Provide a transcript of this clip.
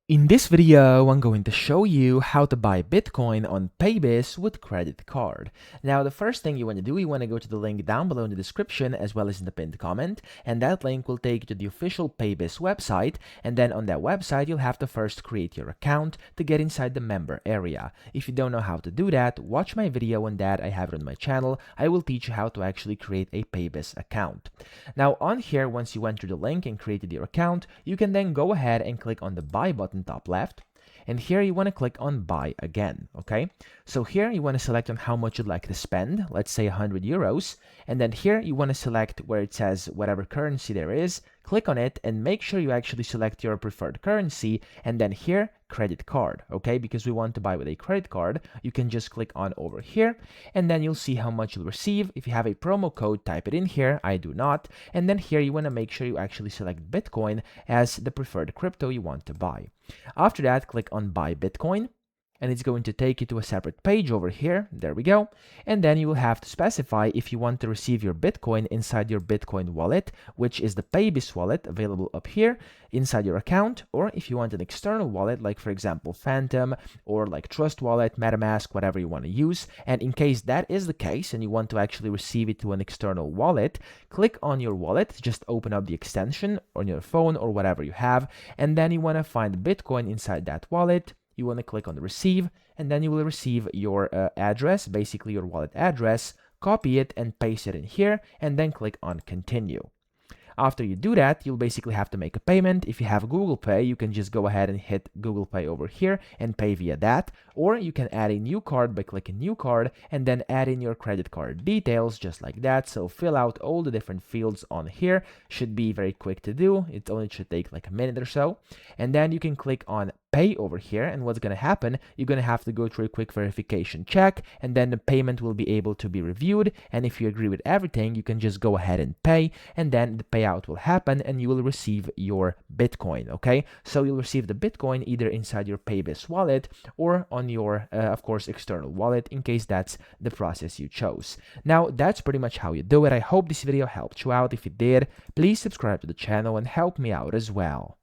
In this video, I'm going to show you how to buy Bitcoin on Paybis with credit card. Now, the first thing you want to do, you want to go to the link down below in the description as well as in the pinned comment, and that link will take you to the official Paybis website, and then on that website, you'll have to first create your account to get inside the member area. If you don't know how to do that, watch my video on that. I have it on my channel. I will teach you how to actually create a Paybis account. Now, on here, once you enter the link and created your account, you can then go ahead and click on the buy button top left, and here you want to click on buy again. Okay, so here you want to select on how much you'd like to spend, let's say 100 euros, and then here you want to select where it says whatever currency there is, click on it and make sure you actually select your preferred currency, and then here credit card. Okay, because we want to buy with a credit card, you can just click on over here and then you'll see how much you'll receive. If you have a promo code, type it in here. I do not. And then here you want to make sure you actually select Bitcoin as the preferred crypto you want to buy. After that, click on buy Bitcoin, and it's going to take you to a separate page over here. There we go. And then you will have to specify if you want to receive your Bitcoin inside your Bitcoin wallet, which is the Paybis wallet available up here inside your account, or if you want an external wallet, like for example Phantom or like Trust Wallet, MetaMask, whatever you want to use. And in case that is the case and you want to actually receive it to an external wallet, click on your wallet, just open up the extension on your phone or whatever you have, and then you want to find Bitcoin inside that wallet. You want to click on the receive, and then you will receive your address, basically your wallet address, copy it and paste it in here, and then click on continue. After you do that, you'll basically have to make a payment. If you have Google Pay, you can just go ahead and hit Google Pay over here and pay via that. Or you can add a new card by clicking new card and then add in your credit card details just like that. So fill out all the different fields on here. Should be very quick to do. It only should take like a minute or so. And then you can click on pay over here, and what's going to happen, you're going to have to go through a quick verification check, and then the payment will be able to be reviewed, and if you agree with everything, you can just go ahead and pay, and then the payout will happen and you will receive your Bitcoin. Okay, so you'll receive the Bitcoin either inside your Paybis wallet or on your of course external wallet, in case that's the process you chose. Now that's pretty much how you do it. I hope this video helped you out. If it did, please subscribe to the channel and help me out as well.